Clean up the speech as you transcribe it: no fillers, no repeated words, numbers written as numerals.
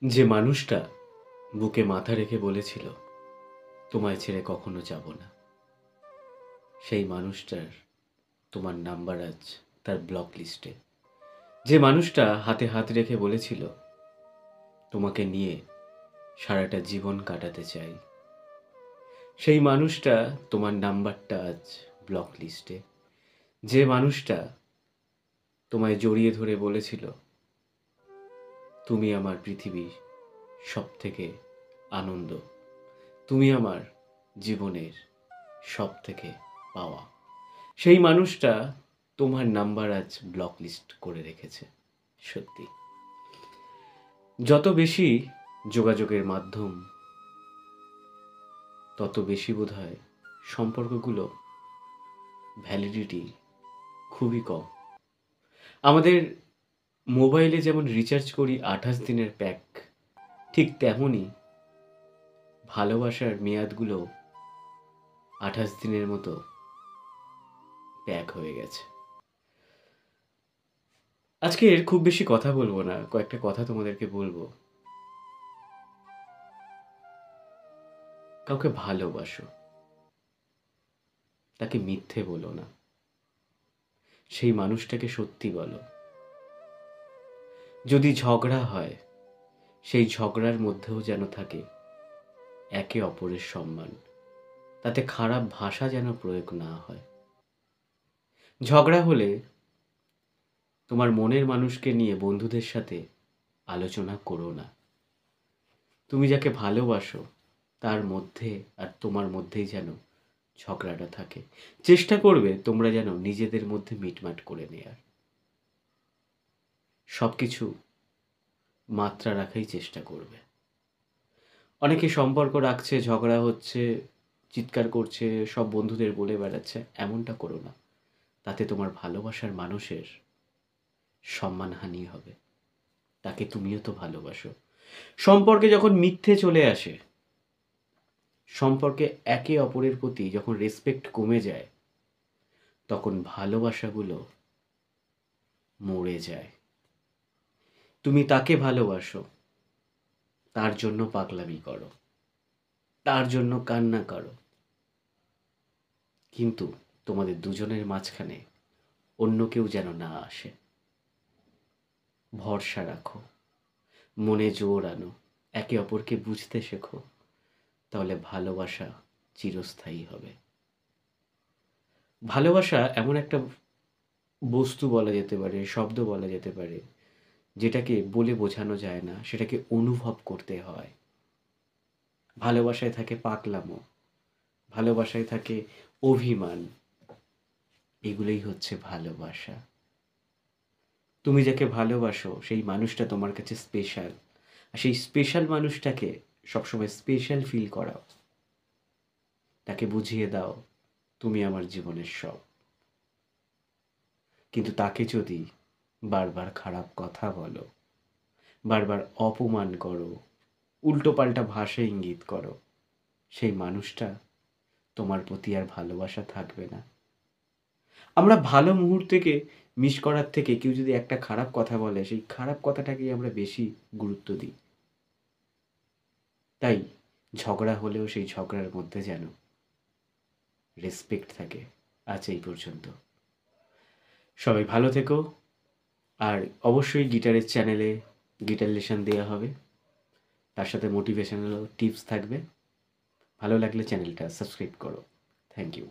যে মানুষটা বুকে মাথা রেখে বলেছিল তোমায় ছেড়ে কখনো যাব না, সেই মানুষটার তোমার নাম্বার আজ তার ব্লক লিস্টে। যে মানুষটা হাতে হাত রেখে বলেছিল তোমাকে নিয়ে সারাটা জীবন কাটাতে চাই, সেই মানুষটা তোমার নাম্বারটা আজ ব্লক লিস্টে। যে মানুষটা তোমায় জড়িয়ে ধরে বলেছিল তুমি আমার পৃথিবীর সব থেকে আনন্দ, তুমি আমার জীবনের সব থেকে পাওয়া, সেই মানুষটা তোমার নাম্বার আজ ব্লক লিস্ট করে রেখেছে। সত্যি, যত বেশি যোগাযোগের মাধ্যম তত বেশি বোধহয় সম্পর্কগুলো ভ্যালিডিটি খুবই কম। আমাদের মোবাইলে যেমন রিচার্জ করি 28 দিনের প্যাক, ঠিক তেমনই ভালোবাসার মেয়াদগুলো 28 দিনের মতো প্যাক হয়ে গেছে। আজকের খুব বেশি কথা বলবো না, কয়েকটা কথা তোমাদেরকে বলবো। কাউকে ভালোবাসো, তাকে মিথ্যে বলো না, সেই মানুষটাকে সত্যি বলো। যদি ঝগড়া হয়, সেই ঝগড়ার মধ্যেও যেন থাকে একে অপরের সম্মান, তাতে খারাপ ভাষা যেন প্রয়োগ না হয়। ঝগড়া হলে তোমার মনের মানুষকে নিয়ে বন্ধুদের সাথে আলোচনা করো না। তুমি যাকে ভালোবাসো তার মধ্যে আর তোমার মধ্যেই যেন ঝগড়াটা থাকে। চেষ্টা করবে তোমরা যেন নিজেদের মধ্যে মিটমাট করে নেয়ার। সব কিছু মাত্রা রাখাই চেষ্টা করবে। অনেকে সম্পর্ক রাখছে, ঝগড়া হচ্ছে, চিৎকার করছে, সব বন্ধুদের বলে বেড়াচ্ছে, এমনটা করো না। তাতে তোমার ভালোবাসার মানুষের সম্মানহানি হবে। তাকে তুমিও তো ভালোবাসো। সম্পর্কে যখন মিথ্যে চলে আসে, সম্পর্কে একে অপরের প্রতি যখন রেসপেক্ট কমে যায়, তখন ভালোবাসাগুলো মরে যায়। তুমি তাকে ভালোবাসো, তার জন্য পাগলামি করো, তার জন্য কান্না করো, কিন্তু তোমাদের দুজনের মাঝখানে অন্য কেউ যেন না আসে। ভরসা রাখো, মনে জোর আনো, একে অপরকে বুঝতে শেখো, তাহলে ভালোবাসা চিরস্থায়ী হবে। ভালোবাসা এমন একটা বস্তু বলা যেতে পারে, শব্দ বলা যেতে পারে, যেটাকে বলে বোঝানো যায় না, সেটাকে অনুভব করতে হয়। ভালোবাসায় থাকে পাগলামো, ভালোবাসায় থাকে অভিমান, এগুলোই হচ্ছে ভালোবাসা। তুমি যাকে ভালোবাসো সেই মানুষটা তোমার কাছে স্পেশাল, আর সেই স্পেশাল মানুষটাকে সবসময় স্পেশাল ফিল করাও। তাকে বুঝিয়ে দাও তুমি আমার জীবনের সব। কিন্তু তাকে যদি বারবার খারাপ কথা বলো, বারবার অপমান করো, উল্টোপাল্টা ভাষা ইঙ্গিত করো, সেই মানুষটা তোমার প্রতি আর ভালোবাসা থাকবে না। আমরা ভালো মুহূর্তকে মিস করার থেকে কেউ যদি একটা খারাপ কথা বলে, সেই খারাপ কথাটাকেই আমরা বেশি গুরুত্ব দিই। তাই ঝগড়া হলেও সেই ঝগড়ার মধ্যে যেন রেসপেক্ট থাকে। আজ এই পর্যন্ত। সবাই ভালো থেকো। আর অবশ্যই গিটারের চ্যানেলে গিটার লেসন দেওয়া হবে, তার সাথে মোটিভেশনাল টিপস থাকবে। ভালো লাগলে চ্যানেলটা সাবস্ক্রাইব করো। Thank you.